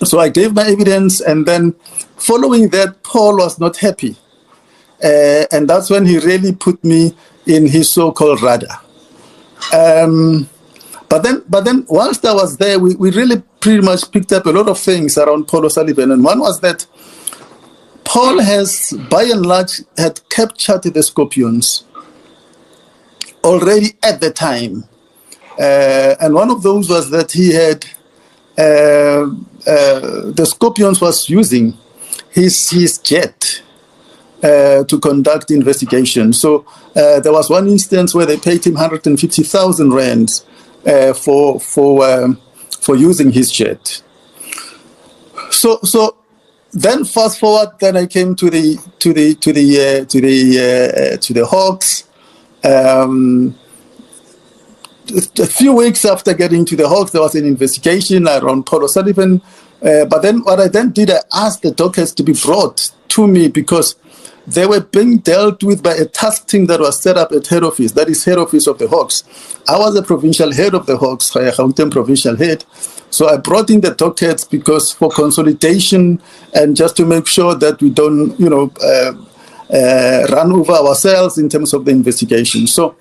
So I gave my evidence, and then following that, Paul was not happy. And that's when he really put me in his so-called radar. But then, whilst I was there, we really pretty much picked up a lot of things around Paul O'Sullivan. And one was that Paul has, by and large, had captured the Scorpions already at the time. And one of those was that he had, the Scorpions was using his jet to conduct investigation. So there was one instance where they paid him 150,000 rands for using his jet. So then fast forward, then I came to the Hawks. A few weeks after getting to the Hawks, there was an investigation around Paul O'Sullivan. But then what I then did, I asked the dockets to be brought to me because they were being dealt with by a task team that was set up at head office, that is head office of the Hawks. I was the provincial head of the Hawks, Gauteng provincial head. So I brought in the dockets because for consolidation and just to make sure that we don't, run over ourselves in terms of the investigation. So,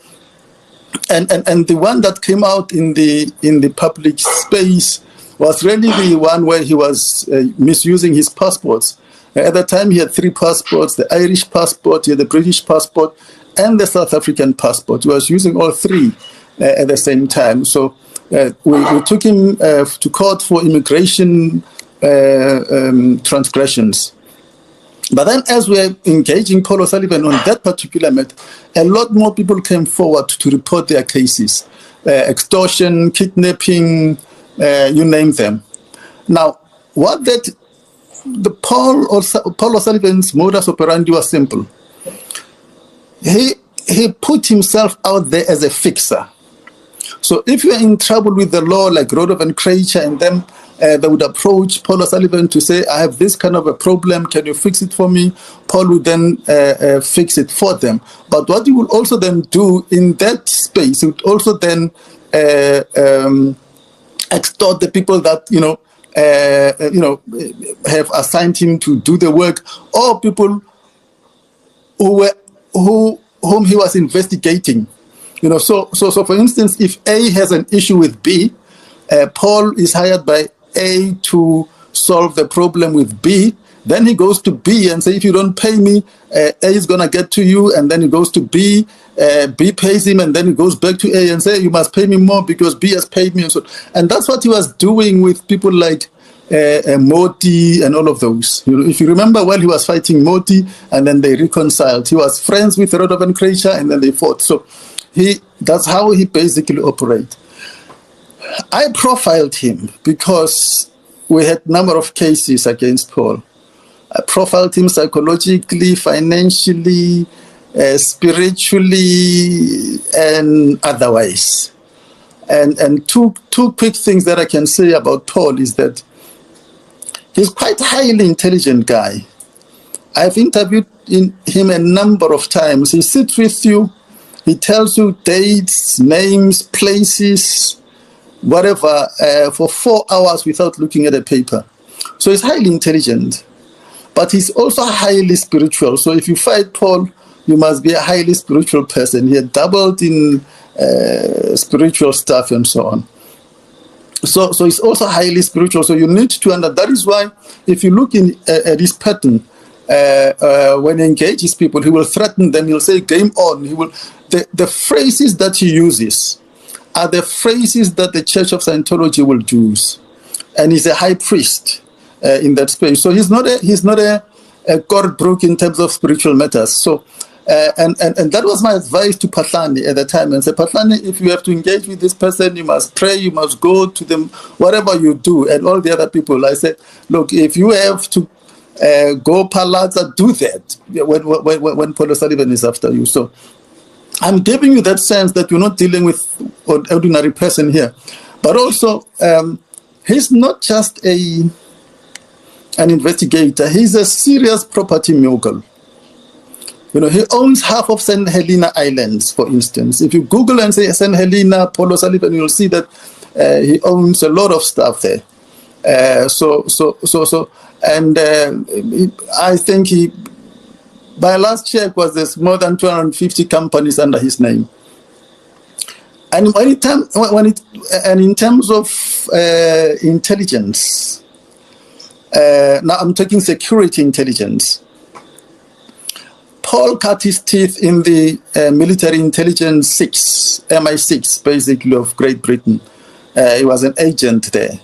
and the one that came out in the public space was really the one where he was misusing his passports. At the time, he had 3 passports: the Irish passport, he had the British passport, and the South African passport. He was using all 3 at the same time. So we took him to court for immigration transgressions. But then as we were engaging Paul O'Sullivan on that particular matter, a lot more people came forward to report their cases. Extortion, kidnapping, you name them. Now, the Paul O'Sullivan's modus operandi was simple. He put himself out there as a fixer. So if you're in trouble with the law, like Rodov and Krejcir and them, they would approach Paul O'Sullivan to say, I have this kind of a problem, can you fix it for me? Paul would then fix it for them. But what he would also then do in that space, he would also then extort the people that, have assigned him to do the work, or people whom he was investigating. So for instance, if A has an issue with B, Paul is hired by A to solve the problem with B. Then he goes to B and say, if you don't pay me, A is going to get to you. And then he goes to B, B pays him, and then he goes back to A and say, you must pay me more because B has paid me. And that's what he was doing with people like Moti and all of those. If you remember, he was fighting Moti and then they reconciled. He was friends with Rodov and Krejcir and then they fought. So that's how he basically operated. I profiled him because we had a number of cases against Paul. I profiled him psychologically, financially, spiritually, and otherwise. And two quick things that I can say about Paul is that he's quite a highly intelligent guy. I've interviewed him a number of times. He sits with you, he tells you dates, names, places, whatever, for 4 hours without looking at a paper. So he's highly intelligent, but he's also highly spiritual. So if you fight Paul, you must be a highly spiritual person. He had dabbled in spiritual stuff and so on. So he's also highly spiritual. So you need to understand. That is why if you look at his pattern, when he engages people, he will threaten them. He'll say, game on. The phrases that he uses are the phrases that the Church of Scientology will use. And he's a high priest in that space. So he's not a God broke in terms of spiritual matters. So and that was my advice to Phahlane at the time, and say, Phahlane, if you have to engage with this person, you must pray, you must go to them, whatever you do. And all the other people, I said, look, if you have to go Palazza, do that when Paul O'Sullivan is after you. So I'm giving you that sense that you're not dealing with an ordinary person here. But also, he's not just an investigator. He's a serious property mogul. He owns half of St. Helena Islands, for instance. If you Google and say St. Helena, Paul O'Sullivan, you'll see that he owns a lot of stuff there. And I think by last check there's more than 250 companies under his name. And in terms of intelligence, now I'm talking security intelligence. Paul cut his teeth in the military intelligence 6, MI6, basically, of Great Britain. He was an agent there.